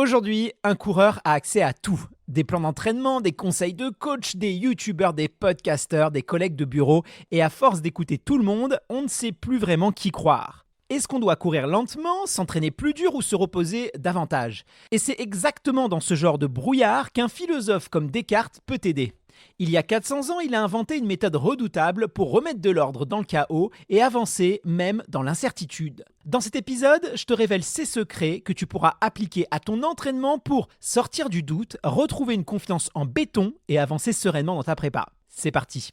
Aujourd'hui, un coureur a accès à tout. Des plans d'entraînement, des conseils de coach, des youtubeurs, des podcasteurs, des collègues de bureau. Et à force d'écouter tout le monde, on ne sait plus vraiment qui croire. Est-ce qu'on doit courir lentement, s'entraîner plus dur ou se reposer davantage? Et c'est exactement dans ce genre de brouillard qu'un philosophe comme Descartes peut t'aider. Il y a 400 ans, il a inventé une méthode redoutable pour remettre de l'ordre dans le chaos et avancer même dans l'incertitude. Dans cet épisode, je te révèle ces secrets que tu pourras appliquer à ton entraînement pour sortir du doute, retrouver une confiance en béton et avancer sereinement dans ta prépa. C'est parti!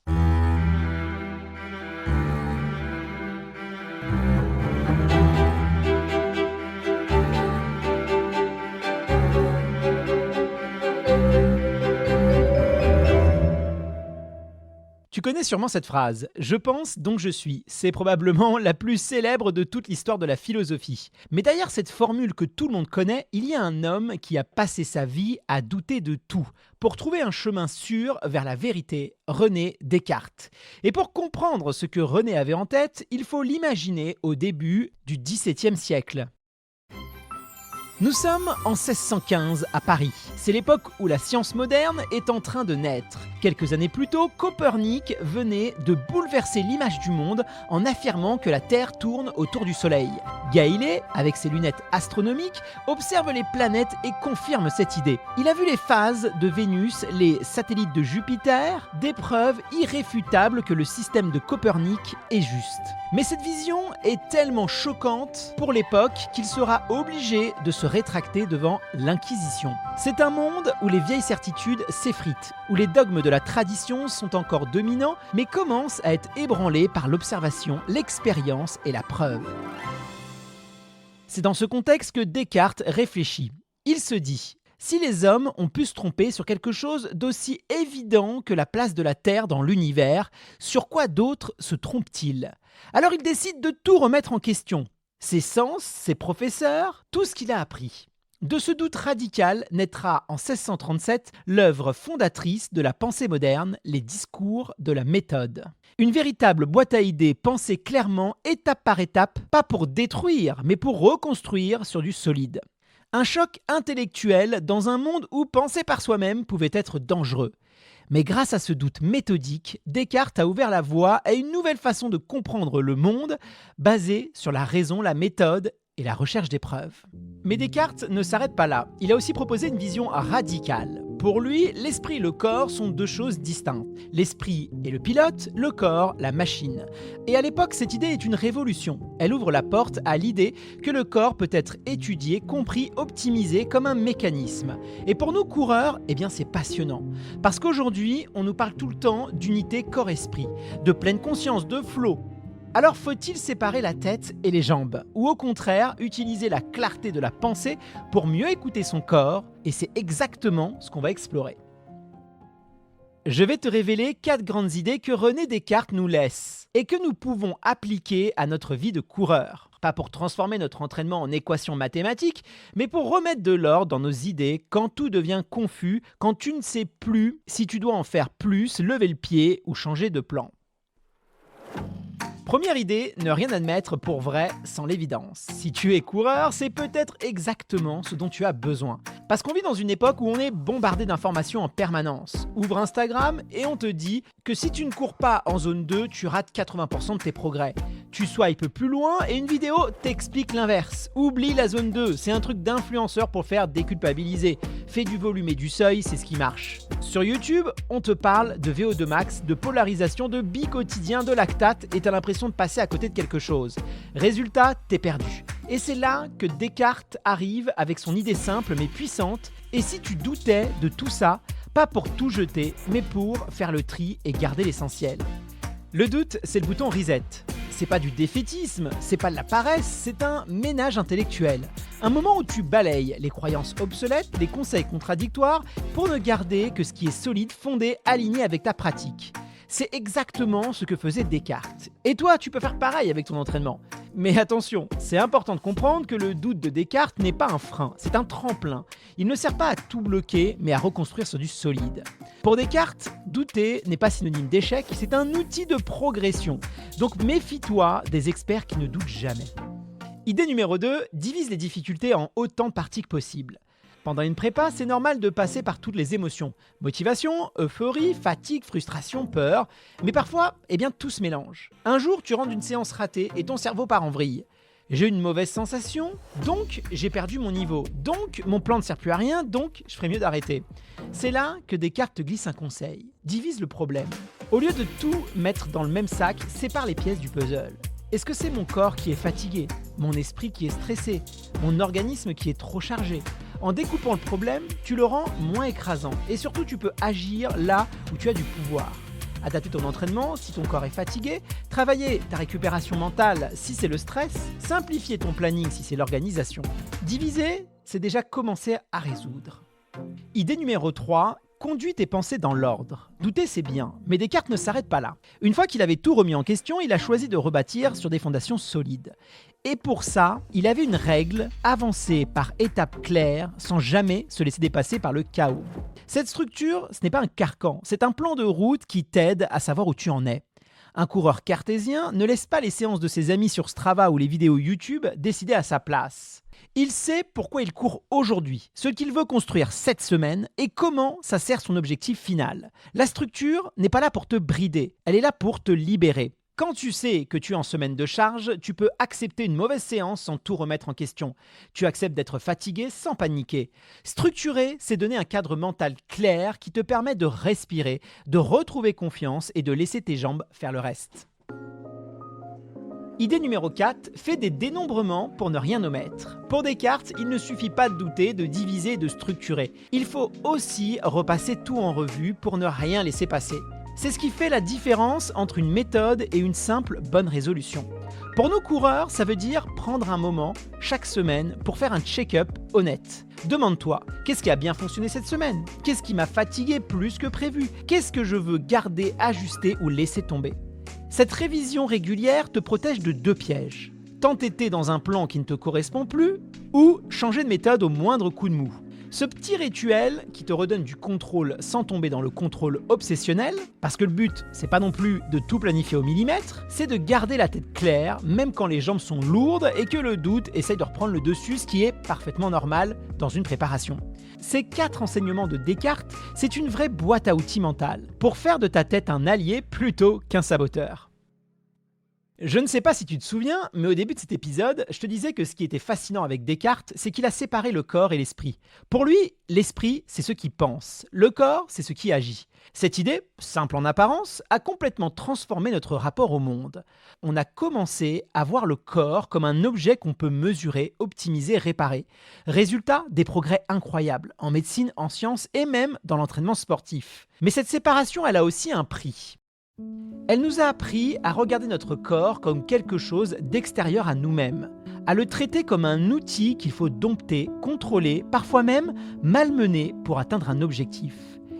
Tu connais sûrement cette phrase « Je pense, donc je suis ». C'est probablement la plus célèbre de toute l'histoire de la philosophie. Mais derrière cette formule que tout le monde connaît, il y a un homme qui a passé sa vie à douter de tout, pour trouver un chemin sûr vers la vérité, René Descartes. Et pour comprendre ce que René avait en tête, il faut l'imaginer au début du XVIIe siècle. Nous sommes en 1615 à Paris. C'est l'époque où la science moderne est en train de naître. Quelques années plus tôt, Copernic venait de bouleverser l'image du monde en affirmant que la Terre tourne autour du Soleil. Galilée, avec ses lunettes astronomiques, observe les planètes et confirme cette idée. Il a vu les phases de Vénus, les satellites de Jupiter, des preuves irréfutables que le système de Copernic est juste. Mais cette vision est tellement choquante pour l'époque qu'il sera obligé de se rétracter devant l'Inquisition. C'est un monde où les vieilles certitudes s'effritent, où les dogmes de la tradition sont encore dominants, mais commencent à être ébranlés par l'observation, l'expérience et la preuve. C'est dans ce contexte que Descartes réfléchit. Il se dit: si les hommes ont pu se tromper sur quelque chose d'aussi évident que la place de la Terre dans l'univers, sur quoi d'autres se trompent-ils? Alors il décide de tout remettre en question. Ses sens, ses professeurs, tout ce qu'il a appris. De ce doute radical naîtra en 1637 l'œuvre fondatrice de la pensée moderne, les discours de la méthode. Une véritable boîte à idées pensée clairement, étape par étape, pas pour détruire, mais pour reconstruire sur du solide. Un choc intellectuel dans un monde où penser par soi-même pouvait être dangereux. Mais grâce à ce doute méthodique, Descartes a ouvert la voie à une nouvelle façon de comprendre le monde, basée sur la raison, la méthode et la recherche des preuves. Mais Descartes ne s'arrête pas là. Il a aussi proposé une vision radicale. Pour lui, l'esprit et le corps sont deux choses distinctes. L'esprit est le pilote, le corps, la machine. Et à l'époque, cette idée est une révolution. Elle ouvre la porte à l'idée que le corps peut être étudié, compris, optimisé comme un mécanisme. Et pour nous coureurs, c'est passionnant. Parce qu'aujourd'hui, on nous parle tout le temps d'unité corps-esprit, de pleine conscience, de flow. Alors faut-il séparer la tête et les jambes? Ou au contraire, utiliser la clarté de la pensée pour mieux écouter son corps? Et c'est exactement ce qu'on va explorer. Je vais te révéler 4 grandes idées que René Descartes nous laisse et que nous pouvons appliquer à notre vie de coureur. Pas pour transformer notre entraînement en équation mathématique, mais pour remettre de l'ordre dans nos idées quand tout devient confus, quand tu ne sais plus si tu dois en faire plus, lever le pied ou changer de plan. Première idée, ne rien admettre pour vrai sans l'évidence. Si tu es coureur, c'est peut-être exactement ce dont tu as besoin. Parce qu'on vit dans une époque où on est bombardé d'informations en permanence. Ouvre Instagram et on te dit que si tu ne cours pas en zone 2, tu rates 80% de tes progrès. Tu swipes plus loin et une vidéo t'explique l'inverse. Oublie la zone 2, c'est un truc d'influenceur pour faire déculpabiliser. Fais du volume et du seuil, c'est ce qui marche. Sur YouTube, on te parle de VO2 max, de polarisation, de bi-quotidien, de lactate et t'as l'impression de passer à côté de quelque chose. Résultat, t'es perdu. Et c'est là que Descartes arrive avec son idée simple mais puissante. Et si tu doutais de tout ça, pas pour tout jeter, mais pour faire le tri et garder l'essentiel. Le doute, c'est le bouton reset. C'est pas du défaitisme, c'est pas de la paresse, c'est un ménage intellectuel. Un moment où tu balayes les croyances obsolètes, les conseils contradictoires, pour ne garder que ce qui est solide, fondé, aligné avec ta pratique. C'est exactement ce que faisait Descartes. Et toi, tu peux faire pareil avec ton entraînement. Mais attention, c'est important de comprendre que le doute de Descartes n'est pas un frein, c'est un tremplin. Il ne sert pas à tout bloquer, mais à reconstruire sur du solide. Pour Descartes, douter n'est pas synonyme d'échec, c'est un outil de progression. Donc méfie-toi des experts qui ne doutent jamais. Idée numéro 2, divise les difficultés en autant de parties que possible. Pendant une prépa, c'est normal de passer par toutes les émotions. Motivation, euphorie, fatigue, frustration, peur. Mais parfois, tout se mélange. Un jour, tu rentres d'une séance ratée et ton cerveau part en vrille. J'ai eu une mauvaise sensation, donc j'ai perdu mon niveau. Donc mon plan ne sert plus à rien, donc je ferais mieux d'arrêter. C'est là que Descartes te glisse un conseil. Divise le problème. Au lieu de tout mettre dans le même sac, sépare les pièces du puzzle. Est-ce que c'est mon corps qui est fatigué, mon esprit qui est stressé, mon organisme qui est trop chargé? En découpant le problème, tu le rends moins écrasant et surtout tu peux agir là où tu as du pouvoir. Adapter ton entraînement si ton corps est fatigué, travailler ta récupération mentale si c'est le stress, simplifier ton planning si c'est l'organisation. Diviser, c'est déjà commencer à résoudre. Idée numéro 3, conduis tes pensées dans l'ordre. Douter c'est bien, mais Descartes ne s'arrête pas là. Une fois qu'il avait tout remis en question, il a choisi de rebâtir sur des fondations solides. Et pour ça, il avait une règle, avancer par étapes claires sans jamais se laisser dépasser par le chaos. Cette structure, ce n'est pas un carcan, c'est un plan de route qui t'aide à savoir où tu en es. Un coureur cartésien ne laisse pas les séances de ses amis sur Strava ou les vidéos YouTube décider à sa place. Il sait pourquoi il court aujourd'hui, ce qu'il veut construire cette semaine et comment ça sert son objectif final. La structure n'est pas là pour te brider, elle est là pour te libérer. Quand tu sais que tu es en semaine de charge, tu peux accepter une mauvaise séance sans tout remettre en question. Tu acceptes d'être fatigué sans paniquer. Structurer, c'est donner un cadre mental clair qui te permet de respirer, de retrouver confiance et de laisser tes jambes faire le reste. Idée numéro 4, fais des dénombrements pour ne rien omettre. Pour Descartes, il ne suffit pas de douter, de diviser et de structurer. Il faut aussi repasser tout en revue pour ne rien laisser passer. C'est ce qui fait la différence entre une méthode et une simple bonne résolution. Pour nos coureurs, ça veut dire prendre un moment chaque semaine pour faire un check-up honnête. Demande-toi, qu'est-ce qui a bien fonctionné cette semaine? Qu'est-ce qui m'a fatigué plus que prévu? Qu'est-ce que je veux garder, ajuster ou laisser tomber? Cette révision régulière te protège de 2 pièges. T'entêter dans un plan qui ne te correspond plus ou changer de méthode au moindre coup de mou. Ce petit rituel qui te redonne du contrôle sans tomber dans le contrôle obsessionnel, parce que le but, c'est pas non plus de tout planifier au millimètre, c'est de garder la tête claire, même quand les jambes sont lourdes et que le doute essaye de reprendre le dessus, ce qui est parfaitement normal dans une préparation. Ces 4 enseignements de Descartes, c'est une vraie boîte à outils mentale, pour faire de ta tête un allié plutôt qu'un saboteur. Je ne sais pas si tu te souviens, mais au début de cet épisode, je te disais que ce qui était fascinant avec Descartes, c'est qu'il a séparé le corps et l'esprit. Pour lui, l'esprit, c'est ce qui pense, le corps, c'est ce qui agit. Cette idée, simple en apparence, a complètement transformé notre rapport au monde. On a commencé à voir le corps comme un objet qu'on peut mesurer, optimiser, réparer. Résultat, des progrès incroyables en médecine, en sciences et même dans l'entraînement sportif. Mais cette séparation, elle a aussi un prix. Elle nous a appris à regarder notre corps comme quelque chose d'extérieur à nous-mêmes, à le traiter comme un outil qu'il faut dompter, contrôler, parfois même malmener pour atteindre un objectif.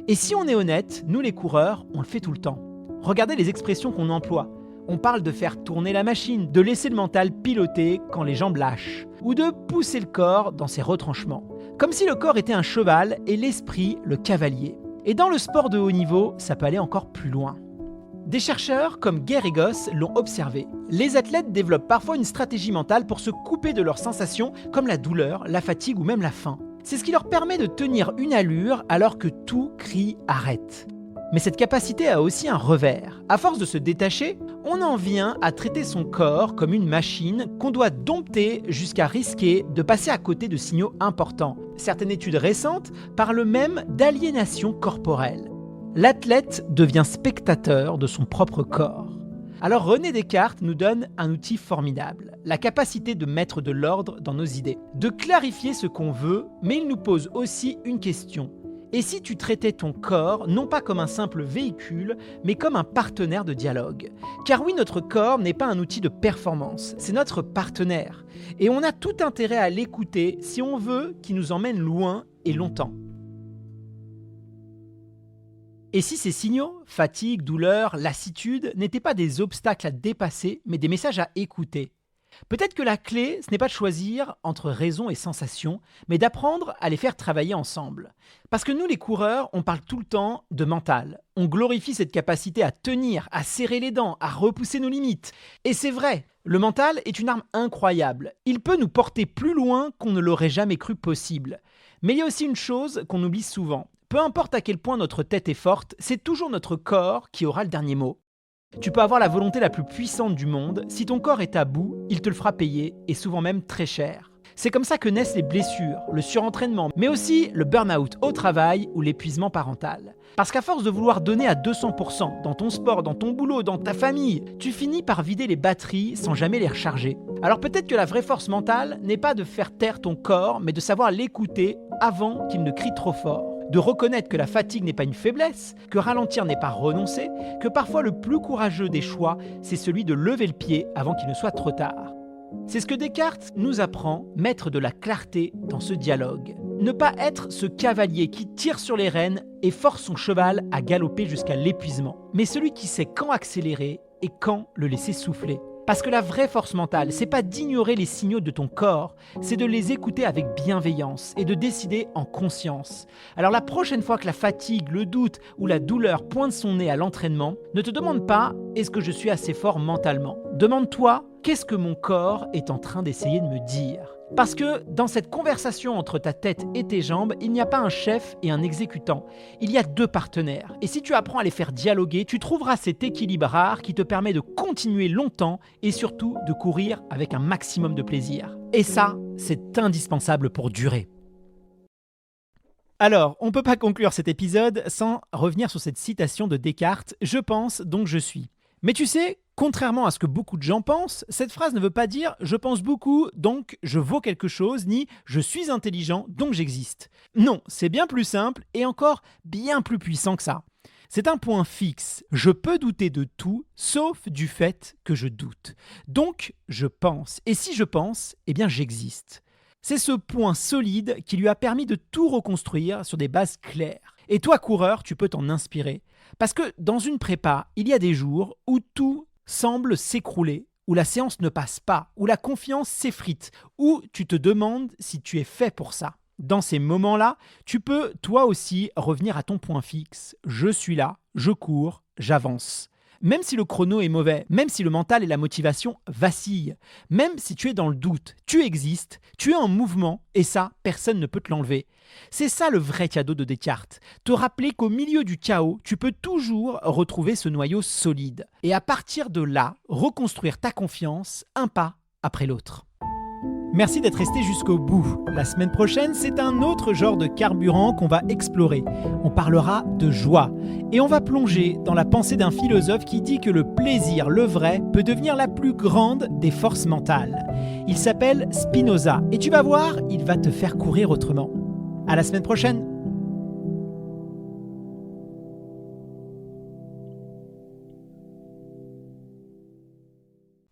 Et si on est honnête, nous les coureurs, on le fait tout le temps. Regardez les expressions qu'on emploie. On parle de faire tourner la machine, de laisser le mental piloter quand les jambes lâchent, ou de pousser le corps dans ses retranchements. Comme si le corps était un cheval et l'esprit le cavalier. Et dans le sport de haut niveau, ça peut aller encore plus loin. Des chercheurs comme Gare et Goss l'ont observé. Les athlètes développent parfois une stratégie mentale pour se couper de leurs sensations comme la douleur, la fatigue ou même la faim. C'est ce qui leur permet de tenir une allure alors que tout crie « arrête ». Mais cette capacité a aussi un revers. À force de se détacher, on en vient à traiter son corps comme une machine qu'on doit dompter jusqu'à risquer de passer à côté de signaux importants. Certaines études récentes parlent même d'aliénation corporelle. L'athlète devient spectateur de son propre corps. Alors René Descartes nous donne un outil formidable, la capacité de mettre de l'ordre dans nos idées, de clarifier ce qu'on veut, mais il nous pose aussi une question. Et si tu traitais ton corps non pas comme un simple véhicule, mais comme un partenaire de dialogue? Car oui, notre corps n'est pas un outil de performance, c'est notre partenaire. Et on a tout intérêt à l'écouter si on veut qu'il nous emmène loin et longtemps. Et si ces signaux, fatigue, douleur, lassitude, n'étaient pas des obstacles à dépasser, mais des messages à écouter? Peut-être que la clé, ce n'est pas de choisir entre raison et sensation, mais d'apprendre à les faire travailler ensemble. Parce que nous, les coureurs, on parle tout le temps de mental. On glorifie cette capacité à tenir, à serrer les dents, à repousser nos limites. Et c'est vrai, le mental est une arme incroyable. Il peut nous porter plus loin qu'on ne l'aurait jamais cru possible. Mais il y a aussi une chose qu'on oublie souvent. Peu importe à quel point notre tête est forte, c'est toujours notre corps qui aura le dernier mot. Tu peux avoir la volonté la plus puissante du monde, si ton corps est à bout, il te le fera payer, et souvent même très cher. C'est comme ça que naissent les blessures, le surentraînement, mais aussi le burn-out au travail ou l'épuisement parental. Parce qu'à force de vouloir donner à 200% dans ton sport, dans ton boulot, dans ta famille, tu finis par vider les batteries sans jamais les recharger. Alors peut-être que la vraie force mentale n'est pas de faire taire ton corps, mais de savoir l'écouter avant qu'il ne crie trop fort. De reconnaître que la fatigue n'est pas une faiblesse, que ralentir n'est pas renoncer, que parfois le plus courageux des choix, c'est celui de lever le pied avant qu'il ne soit trop tard. C'est ce que Descartes nous apprend, mettre de la clarté dans ce dialogue. Ne pas être ce cavalier qui tire sur les rênes et force son cheval à galoper jusqu'à l'épuisement, mais celui qui sait quand accélérer et quand le laisser souffler. Parce que la vraie force mentale, c'est pas d'ignorer les signaux de ton corps, c'est de les écouter avec bienveillance et de décider en conscience. Alors la prochaine fois que la fatigue, le doute ou la douleur pointe son nez à l'entraînement, ne te demande pas « est-ce que je suis assez fort mentalement ?» Demande-toi « qu'est-ce que mon corps est en train d'essayer de me dire ?» Parce que dans cette conversation entre ta tête et tes jambes, il n'y a pas un chef et un exécutant. Il y a deux partenaires. Et si tu apprends à les faire dialoguer, tu trouveras cet équilibre rare qui te permet de continuer longtemps et surtout de courir avec un maximum de plaisir. Et ça, c'est indispensable pour durer. Alors, on ne peut pas conclure cet épisode sans revenir sur cette citation de Descartes « Je pense, donc je suis ». Mais tu sais, contrairement à ce que beaucoup de gens pensent, cette phrase ne veut pas dire « je pense beaucoup, donc je vaux quelque chose » ni « je suis intelligent, donc j'existe ». Non, c'est bien plus simple et encore bien plus puissant que ça. C'est un point fixe. Je peux douter de tout, sauf du fait que je doute. Donc, je pense. Et si je pense, eh bien j'existe. C'est ce point solide qui lui a permis de tout reconstruire sur des bases claires. Et toi, coureur, tu peux t'en inspirer. Parce que dans une prépa, il y a des jours où tout semble s'écrouler, où la séance ne passe pas, où la confiance s'effrite, où tu te demandes si tu es fait pour ça. Dans ces moments-là, tu peux toi aussi revenir à ton point fixe. Je suis là, je cours, j'avance. Même si le chrono est mauvais, même si le mental et la motivation vacillent, même si tu es dans le doute, tu existes, tu es en mouvement et ça, personne ne peut te l'enlever. C'est ça le vrai cadeau de Descartes, te rappeler qu'au milieu du chaos, tu peux toujours retrouver ce noyau solide. Et à partir de là, reconstruire ta confiance un pas après l'autre. Merci d'être resté jusqu'au bout. La semaine prochaine, c'est un autre genre de carburant qu'on va explorer. On parlera de joie. Et on va plonger dans la pensée d'un philosophe qui dit que le plaisir, le vrai, peut devenir la plus grande des forces mentales. Il s'appelle Spinoza. Et tu vas voir, il va te faire courir autrement. À la semaine prochaine.